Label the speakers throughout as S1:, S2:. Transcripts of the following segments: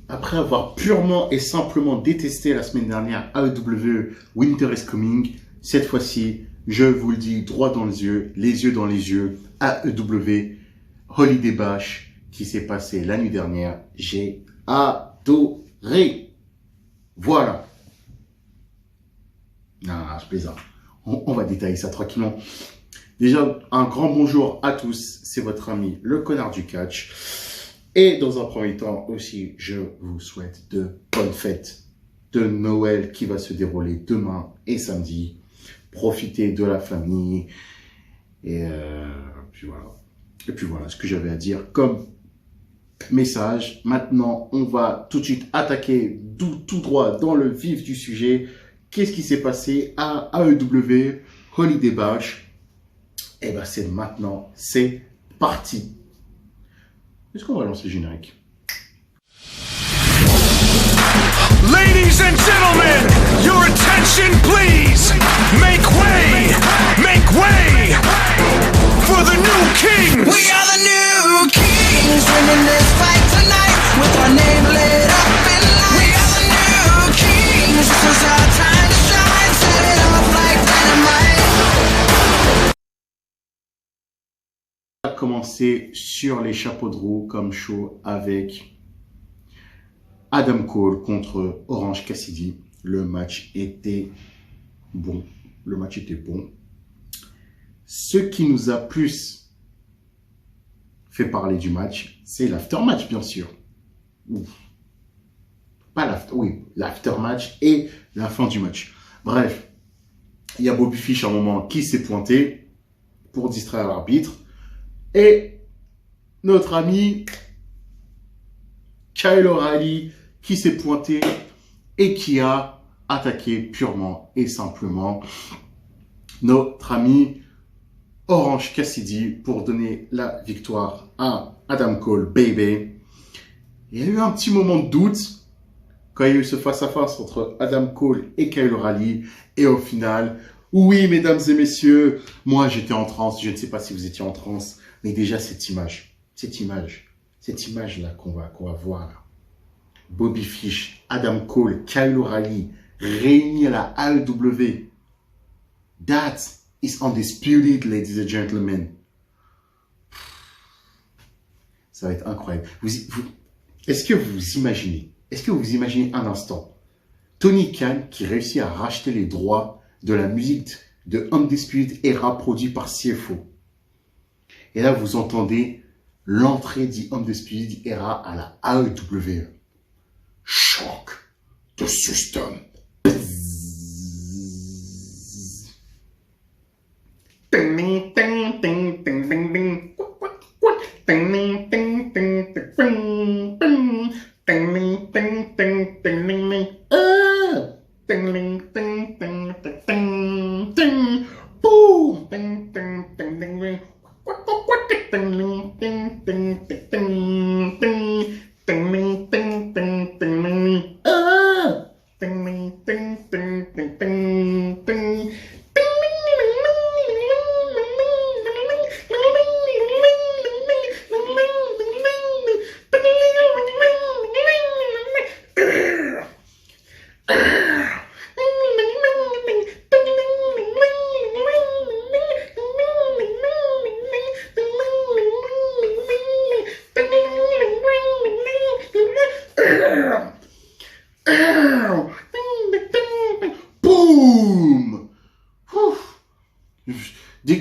S1: après avoir purement et simplement détesté la semaine dernière AEW Winter is Coming, cette fois-ci, je vous le dis droit dans les yeux dans les yeux, AEW Holiday Bash qui s'est passé la nuit dernière, j'ai adoré. Voilà. Non, je plaisante. On va détailler ça tranquillement. Déjà, un grand bonjour à tous, c'est votre ami le connard du catch. Et dans un premier temps aussi, je vous souhaite de bonnes fêtes de Noël qui va se dérouler demain et samedi. Profitez de la famille. Et puis voilà. Et puis voilà ce que j'avais à dire comme message. Maintenant, on va tout de suite attaquer tout droit dans le vif du sujet. Qu'est-ce qui s'est passé à AEW Holiday Bash? Et bien c'est maintenant, c'est parti. Est-ce qu'on va lancer le générique?
S2: Ladies and gentlemen, your attention please. Make way for the new kings.
S3: We are the new kings, winning this fight tonight with our name lit up in lights. We are the new kings, this is our time to shine, set it off like dynamite.
S1: On va commencer sur les chapeaux de roue comme show avec Adam Cole contre Orange Cassidy. Le match était bon. Ce qui nous a plus fait parler du match, c'est l'aftermatch, bien sûr. L'aftermatch et la fin du match. Bref, il y a Bobby Fish à un moment qui s'est pointé pour distraire l'arbitre. Et notre ami Kyle O'Reilly qui s'est pointé et qui a attaqué purement et simplement notre ami Orange Cassidy pour donner la victoire à Adam Cole, baby. Il y a eu un petit moment de doute quand il y a eu ce face-à-face entre Adam Cole et Kyle O'Reilly. Et au final, oui, mesdames et messieurs, moi j'étais en transe. Je ne sais pas si vous étiez en transe, mais déjà cette image-là qu'on va voir là. Bobby Fish, Adam Cole, Kyle O'Reilly, réunis à la AEW. That is undisputed, ladies and gentlemen. Ça va être incroyable. Est-ce que vous imaginez un instant Tony Khan qui réussit à racheter les droits de la musique de Undisputed Era produit par CFO. Et là, vous entendez l'entrée d'Undisputed Era à la AEW. Choc de système.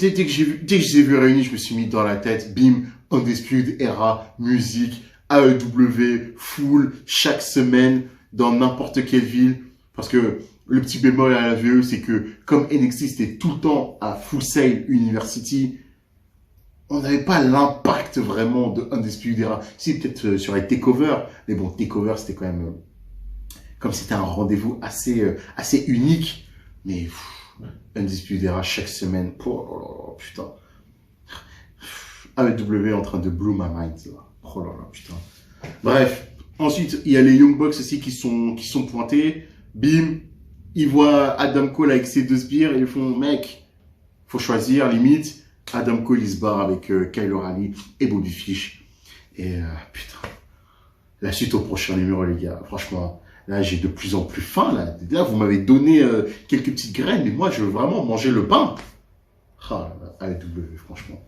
S1: Dès que je les ai vus réunis, je me suis mis dans la tête, bim, Undisputed Era, musique, AEW, full, chaque semaine, dans n'importe quelle ville. Parce que le petit bémol à la VE, c'est que comme NXT c'était tout le temps à Full Sail University, on n'avait pas l'impact vraiment de Undisputed Era. Si, peut-être sur les takeovers, mais bon, takeover c'était quand même, comme c'était un rendez-vous assez unique, mais Undisputed Era chaque semaine, oh, putain. AEW en train de blow my mind, là. Oh là là, putain. Bref, ensuite, il y a les Young Bucks aussi qui sont pointés. Bim, ils voient Adam Cole avec ses 2 sbires et ils font, mec, faut choisir, limite. Adam Cole, il se barre avec Kyle O'Reilly et Bobby Fish. Et putain, la suite au prochain numéro, les gars. Franchement, là, j'ai de plus en plus faim. Là vous m'avez donné quelques petites graines, mais moi, je veux vraiment manger le pain. Ah, AEW, franchement.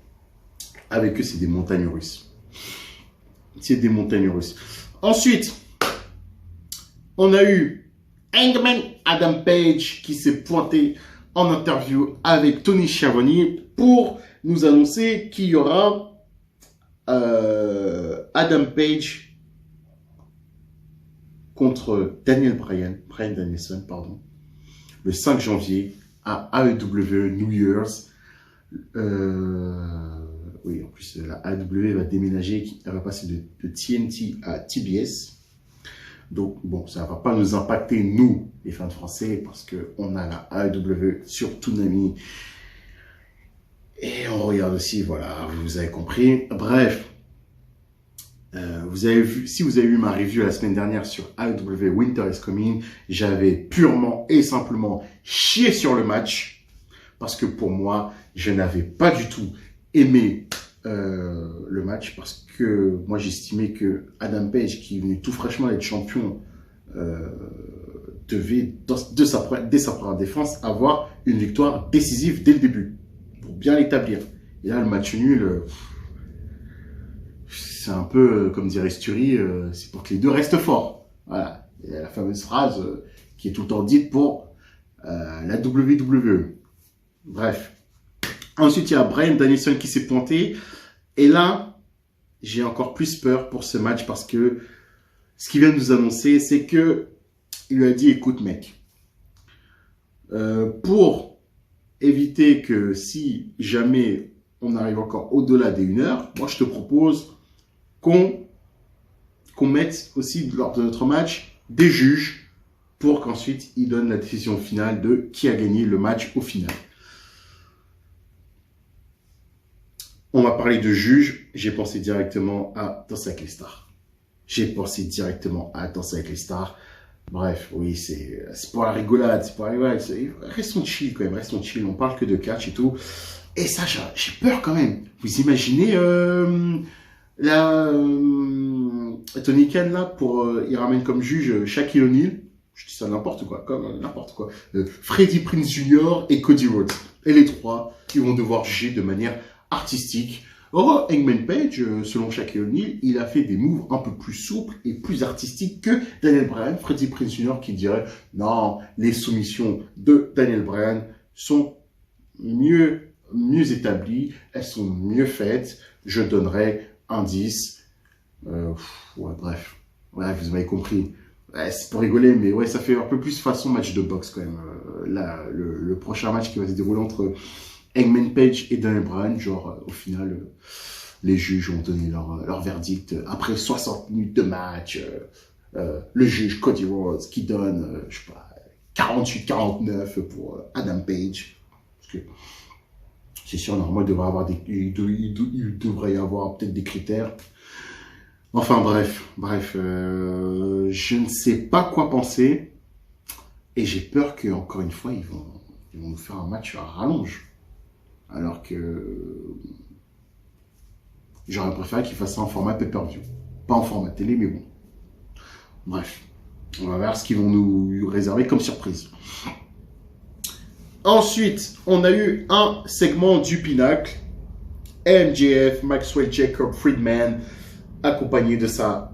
S1: Avec eux, c'est des montagnes russes. C'est des montagnes russes. Ensuite, on a eu Hangman Adam Page qui s'est pointé en interview avec Tony Schiavone pour nous annoncer qu'il y aura Adam Page contre Brian Danielson, pardon, le 5 janvier à AEW New Year's. Oui, en plus, la AEW va déménager, elle va passer de TNT à TBS. Donc, bon, ça ne va pas nous impacter, nous, les fans français, parce qu'on a la AEW sur Toonami. Et on regarde aussi, voilà, vous avez compris. Bref, vous avez vu, si vous avez vu ma review la semaine dernière sur AEW Winter is Coming, j'avais purement et simplement chié sur le match. Parce que pour moi, je n'avais pas du tout aimé le match. Parce que moi, j'estimais que Adam Page, qui venait tout fraîchement d'être champion, devait, dès sa première défense, avoir une victoire décisive dès le début. Pour bien l'établir. Et là, le match nul, c'est un peu, comme dirait Sturi, c'est pour que les deux restent forts. Voilà. Et la fameuse phrase qui est tout le temps dite pour la WWE. Bref. Ensuite, il y a Brian Danielson qui s'est pointé. Et là, j'ai encore plus peur pour ce match parce que ce qu'il vient de nous annoncer, c'est que il lui a dit, écoute mec, pour éviter que si jamais on arrive encore au-delà des 1 heure, moi je te propose qu'on mette aussi lors de notre match des juges pour qu'ensuite ils donnent la décision finale de qui a gagné le match au final. On m'a parlé de juges, j'ai pensé directement à Danse avec les stars. Bref, oui, c'est pour la rigolade, c'est pour la rigolade. Restons chill quand même, restons chill, on parle que de catch et tout. Et ça, j'ai peur quand même. Vous imaginez Tony Khan là, il ramène comme juge Shaquille O'Neal, je dis ça n'importe quoi, Freddie Prinze Jr. et Cody Rhodes. Et les trois, ils vont devoir juger de manière artistique. Or, Hangman Page, selon Shaquille O'Neal, il a fait des moves un peu plus souples et plus artistiques que Daniel Bryan. Freddie Prinze Jr. qui dirait non, les soumissions de Daniel Bryan sont mieux établies, elles sont mieux faites. Je donnerais un 10. Ouais, bref, vous m'avez compris. Ouais, c'est pour rigoler, mais ouais, ça fait un peu plus façon match de boxe quand même. Là, le prochain match qui va se dérouler entre Hangman Page et Daniel Bryan, genre au final, les juges ont donné leur verdict après 60 minutes de match. Le juge Cody Rhodes qui donne, je sais pas, 48-49 pour Adam Page. Parce que c'est sûr, normalement, il devrait y avoir peut-être des critères. Enfin bref, je ne sais pas quoi penser. Et j'ai peur qu'encore une fois, ils vont nous faire un match à rallonge. Alors que j'aurais préféré qu'ils fassent ça en format pay-per-view. Pas en format télé, mais bon. Bref, on va voir ce qu'ils vont nous réserver comme surprise. Ensuite, on a eu un segment du Pinacle. MJF, Maxwell Jacob Friedman, accompagné de sa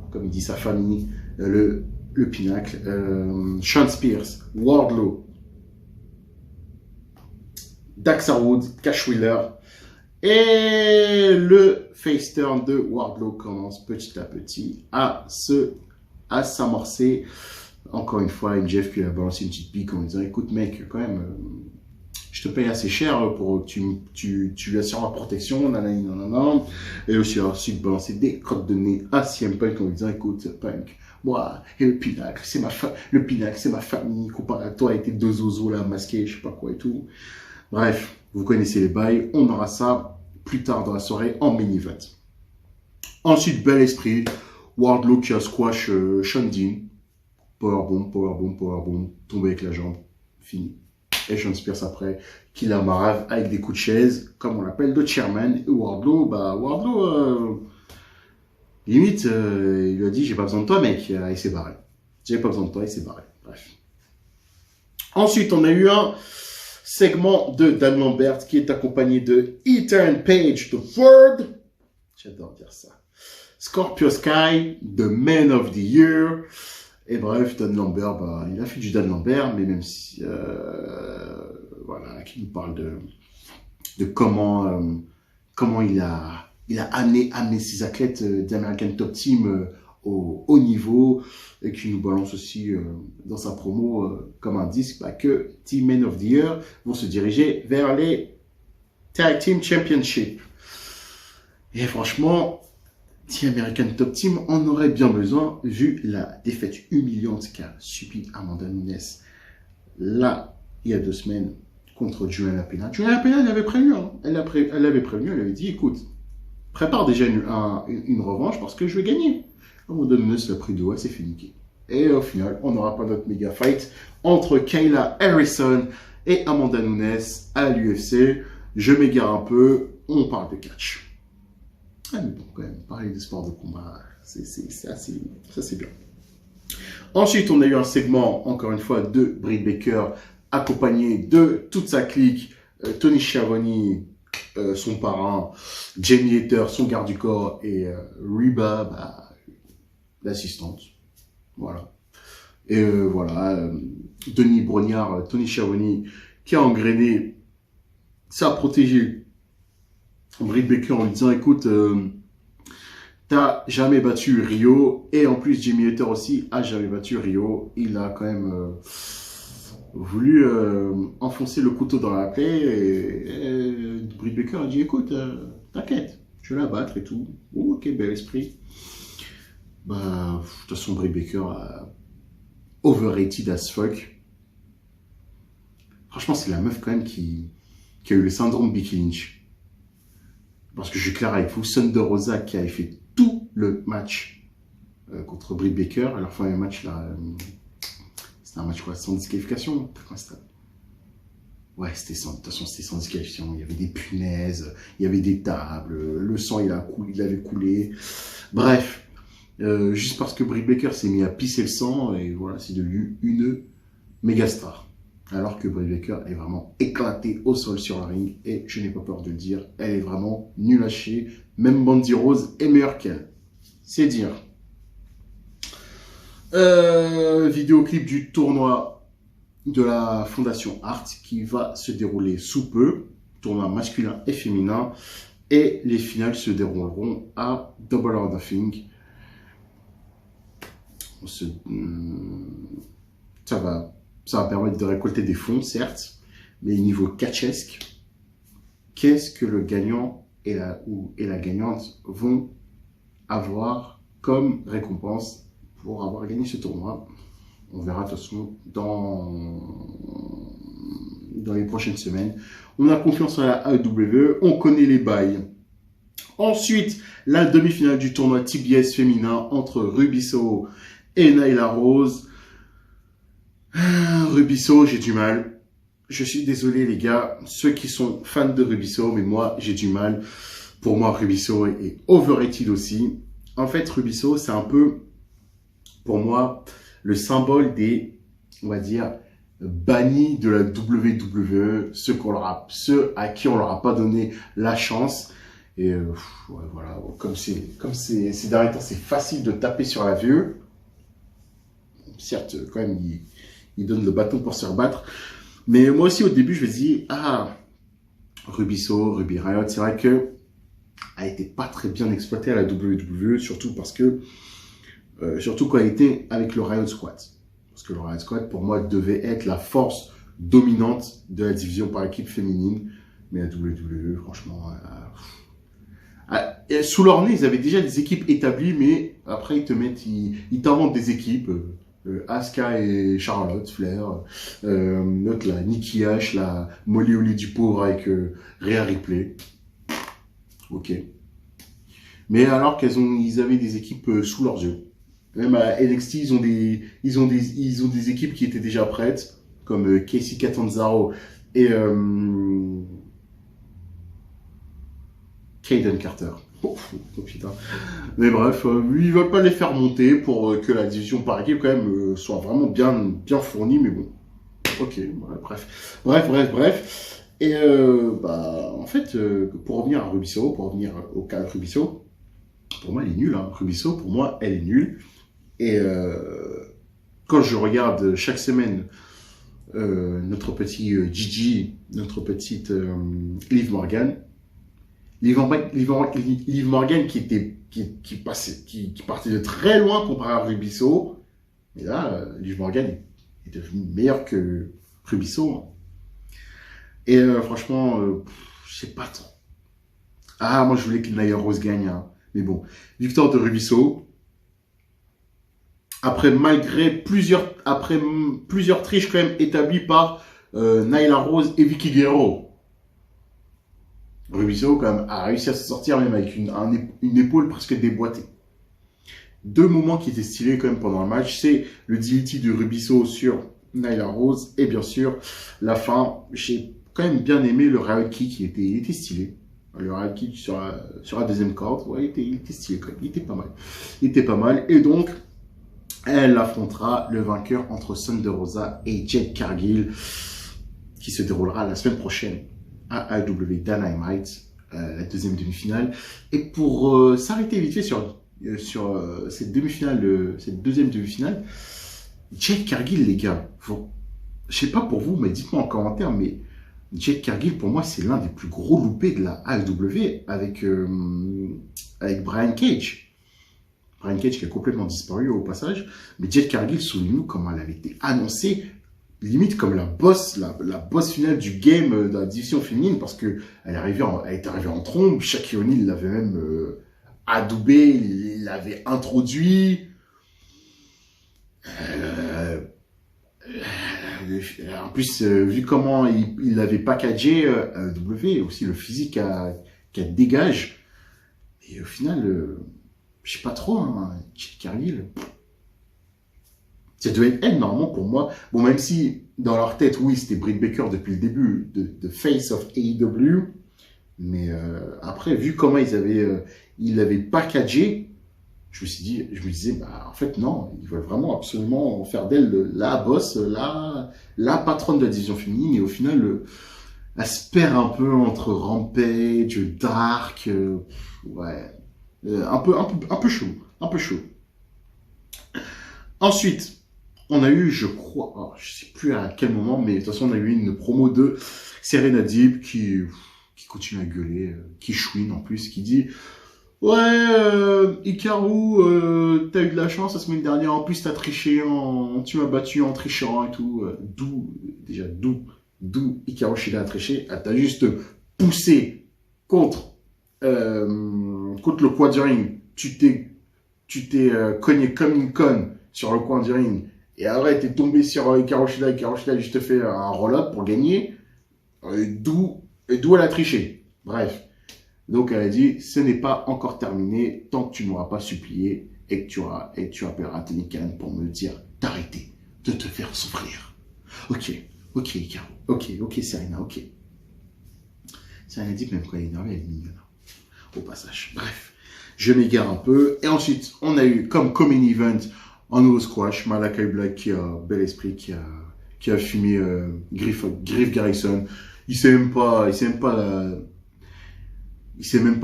S1: famille, le Pinacle, Sean Spears, Wardlow, Dax Harwood, Cash Wheeler, et le face turn de Wardlow commence petit à petit à s'amorcer. Encore une fois, MJF qui a balancé une petite pique en disant écoute mec, quand même, je te paye assez cher pour que tu lui assures ma protection, nanana. Et aussi ensuite balancer des crottes de nez à CM Punk en lui disant écoute Punk, moi et le Pinacle, c'est ma famille, comparé à toi avec tes deux zozos là masqués, je sais pas quoi et tout. Bref, vous connaissez les bails, on aura ça plus tard dans la soirée en main event. Ensuite, bel esprit, Wardlow qui a squash Sean Dean. Powerbomb, tombé avec la jambe, fini. Et Sean Spears après, qui la marave avec des coups de chaise, comme on l'appelle, de chairman. Et Wardlow, Limite, il lui a dit, j'ai pas besoin de toi, mec. Il s'est barré. J'ai pas besoin de toi, il s'est barré. Bref. Ensuite, on a eu un segment de Dan Lambert qui est accompagné de Ethan Page III. J'adore dire ça. Scorpio Sky, The Man of the Year. Et bref, Dan Lambert, bah, il a fait du Dan Lambert, mais même si, voilà, qui nous parle de comment il a amené ses athlètes d'American Top Team au haut niveau, et qui nous balance aussi dans sa promo comme indice bah, que Team Man of the Year vont se diriger vers les Tag Team Championship. Et franchement, Team American Top Team en aurait bien besoin vu la défaite humiliante qu'a subi Amanda Nunes là, il y a 2 semaines contre Joanna Pena. Joanna Pena, elle avait prévenu, hein. Elle avait dit, écoute, prépare déjà une revanche parce que je vais gagner. Amanda Nunes l'a pris de haut, c'est fini. Et au final, on n'aura pas notre méga fight entre Kayla Harrison et Amanda Nunes à l'UFC. Je m'égare un peu, on parle de catch. Ah mais bon, quand même, parler de sport de combat, c'est assez, ça c'est bien. Ensuite, on a eu un segment, encore une fois, de Britt Baker, accompagné de toute sa clique, Tony Schiavone, son parrain, Jamie Hater, son garde du corps, et Reba, bah, l'assistante. Voilà. Et voilà, Denis Brognard, Tony Schiavone, qui a engrainé, ça a protégé Britt Baker en lui disant, écoute, t'as jamais battu Rio, et en plus Jimmy Hater aussi a jamais battu Rio. Il a quand même voulu enfoncer le couteau dans la plaie, et Britt Baker a dit, écoute, t'inquiète, je vais la battre et tout. Oh, ok, bel esprit. Bah, de toute façon, Britt Baker a overrated as fuck. Franchement, c'est la meuf quand même qui a eu le syndrome Becky Lynch. Parce que je suis clair avec vous, Thunder Rosa qui avait fait tout le match contre Britt Baker, à leur fin du match là, c'était un match quoi, sans disqualification. Ouais, de toute façon c'était sans disqualification. Il y avait des punaises, il y avait des tables, le sang il avait coulé. Bref, juste parce que Britt Baker s'est mis à pisser le sang et voilà, c'est devenu une méga star. Alors que Britt Baker est vraiment éclatée au sol sur la ring. Et je n'ai pas peur de le dire, elle est vraiment nulle à chier. Même Mandy Rose est meilleure qu'elle. C'est dire. Vidéoclip du tournoi de la Fondation Art qui va se dérouler sous peu. Tournoi masculin et féminin. Et les finales se dérouleront à Double or Nothing. Ça va permettre de récolter des fonds, certes, mais niveau catchesque, qu'est-ce que le gagnant et la gagnante vont avoir comme récompense pour avoir gagné ce tournoi? On verra de toute façon dans les prochaines semaines. On a confiance en la AEW, on connaît les bails. Ensuite, la demi-finale du tournoi TBS féminin entre Ruby Soho et Nyla Rose. Ruby Soho, j'ai du mal. Je suis désolé les gars, ceux qui sont fans de Ruby Soho, mais moi j'ai du mal. Pour moi, Ruby Soho est overrated aussi. En fait, Ruby Soho, c'est un peu, pour moi, le symbole des, on va dire, bannis de la WWE, ceux à qui on leur a pas donné la chance. Et ouais, voilà, comme ces derniers temps, c'est facile de taper sur la vieux. Certes, quand même, il donne le bâton pour se rebattre. Mais moi aussi, au début, je me dis, ah, Ruby Soho, Ruby Riott, c'est vrai que elle n'était pas très bien exploitée à la WWE, surtout parce que, surtout quand elle était avec le Riott Squad. Parce que le Riott Squad, pour moi, devait être la force dominante de la division par équipe féminine. Mais la WWE, franchement, sous leur nez, ils avaient déjà des équipes établies, mais après, ils t'inventent des équipes. Asuka et Charlotte Flair, l'autre là, Nikki H, la Molly Holly du pauvre avec Rhea Ripley. Ok. Mais alors ils avaient des équipes sous leurs yeux. Même à NXT, ils ont des équipes qui étaient déjà prêtes, comme Casey Catanzaro et Kayden Carter. Oh, putain. Mais bref, ils veulent pas les faire monter pour que la division par équipe quand même soit vraiment bien fournie, mais bon. Ok, ouais, bref. Et en fait, pour revenir à Rubisso, pour revenir au cas de Rubisso, pour moi, elle est nulle. Hein. Rubisso, pour moi, elle est nulle. Et quand je regarde chaque semaine notre petit Gigi, notre petite Liv Morgan, Liv Morgan qui partait de très loin comparé à Rubisso, et là, Liv Morgan est devenu meilleur que Rubisso. Hein. Et franchement, je sais pas trop. Ah, moi je voulais que Nyla Rose gagne. Hein. Mais bon, victoire de Rubisso. Après plusieurs triches quand même établies par Nyla Rose et Vicky Guerrero. Rubisso quand même a réussi à se sortir même avec une épaule presque déboîtée. Deux moments qui étaient stylés quand même pendant le match, c'est le DDT de Rubisso sur Nyla Rose et bien sûr la fin. J'ai quand même bien aimé le Riot Kick, il était stylé. Le Riot Kick sur la deuxième corde, ouais, il était stylé quand même, il était pas mal. Et donc, elle affrontera le vainqueur entre Thunder Rosa et Jade Cargill, qui se déroulera la semaine prochaine à AEW Dynamite, la deuxième demi-finale. Et pour s'arrêter vite fait sur cette deuxième demi-finale, Jade Cargill, les gars, je sais pas pour vous, mais dites-moi en commentaire, mais Jade Cargill, pour moi, c'est l'un des plus gros loupés de la AEW avec Brian Cage. Brian Cage qui a complètement disparu au passage. Mais Jade Cargill, souvenez-nous comment elle avait été annoncée, limite comme la boss finale du game de la division féminine, parce que elle est arrivée en trombe. Shaquille O'Neal l'avait même adoubé, il l'avait introduit. En plus, vu comment il l'avait packagé, W, aussi le physique qu'elle dégage. Et au final, je sais pas trop, hein, Jade Cargill. Ça devait être elle, normalement, pour moi. Bon, même si, dans leur tête, oui, c'était Britt Baker depuis le début, de Face of AEW. Mais après, vu comment ils l'avaient packagé, je me disais, bah, en fait, non, ils veulent vraiment absolument faire d'elle la boss, la patronne de la division féminine. Et au final, elle se perd un peu entre Rampage, Dark, ouais, un peu chaud. Ensuite, on a eu, je crois, je sais plus à quel moment, mais de toute façon, on a eu une promo de Serena Deeb qui continue à gueuler, qui chouine en plus, qui dit ouais, Hikaru, t'as eu de la chance la semaine dernière, en plus t'as triché, tu m'as battu en trichant et tout. D'où Hikaru Shida a triché? Elle t'a juste poussé contre le coin du ring. Tu t'es cogné comme une conne sur le coin du ring. Et après, t'es tombé sur Hikaru Shida. Hikaru Shida a juste fait un roll-up pour gagner. D'où elle a triché. Bref. Donc, elle a dit, ce n'est pas encore terminé tant que tu ne m'auras pas supplié et que tu appelleras Tony Khan pour me dire d'arrêter de te faire souffrir. Ok, Hikaru. Ok, Serena, ok. Serena dit que même quand elle est énervée, elle est mignonne. Au passage. Bref, je m'égare un peu. Et ensuite, on a eu comme main event un nouveau squash, Malakai Black qui a bel esprit, qui a fumé Griff Garrison. Il s'est même pas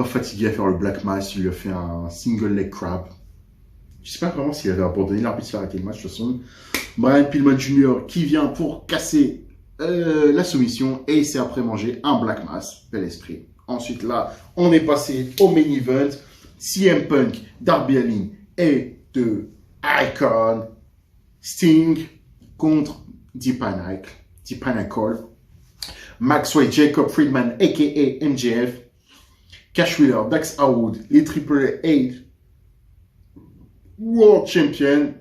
S1: fatigué à faire le Black Mass. Il lui a fait un single leg crab. Je sais pas vraiment s'il avait abandonné. L'arbitre s'est arrêté le match de toute façon. Brian Pillman Jr. qui vient pour casser la soumission et il s'est après mangé un Black Mass. Bel esprit. Ensuite là, on est passé au main event. CM Punk, Darby Allin et de Icon Sting contre Deep Pinnacle. Maxwell Jacob Friedman aka MJF. Cash Wheeler, Dax Harwood, les Triple A World Champion.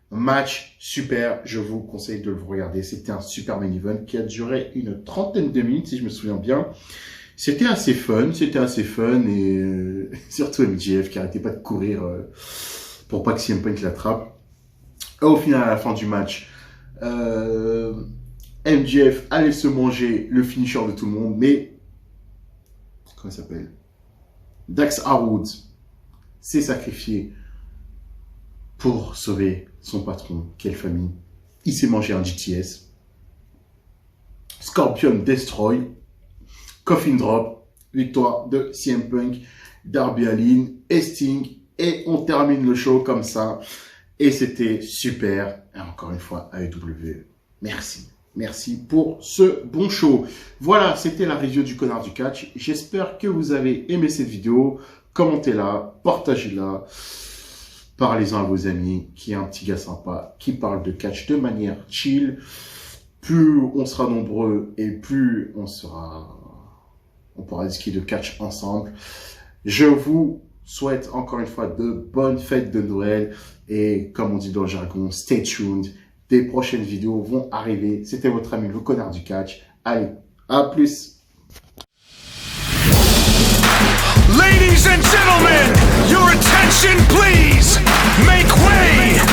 S1: Match super, je vous conseille de le regarder. C'était un super main event qui a duré une trentaine de minutes, si je me souviens bien. C'était assez fun et surtout MJF qui arrêtait pas de courir pour pas que CM Punk l'attrape. Au final, à la fin du match, MJF allait se manger le finisher de tout le monde, mais comment il s'appelle? Dax Harwood s'est sacrifié pour sauver son patron. Quelle famille. Il s'est mangé un GTS. Scorpion Destroy. Coffin Drop. Victoire de CM Punk, Darby Allin et Sting. Et on termine le show comme ça. Et c'était super. Et encore une fois, AEW, merci. Merci pour ce bon show. Voilà, c'était la review du Connard du Catch. J'espère que vous avez aimé cette vidéo. Commentez-la, partagez-la. Parlez-en à vos amis, qui est un petit gars sympa, qui parle de catch de manière chill. Plus on sera nombreux et plus on pourra discuter de catch ensemble. Je vous souhaite encore une fois de bonnes fêtes de Noël. Et comme on dit dans le jargon, stay tuned. Des prochaines vidéos vont arriver. C'était votre ami le Connard du Catch. Allez, à plus.
S2: Ladies and gentlemen, your attention please. Make way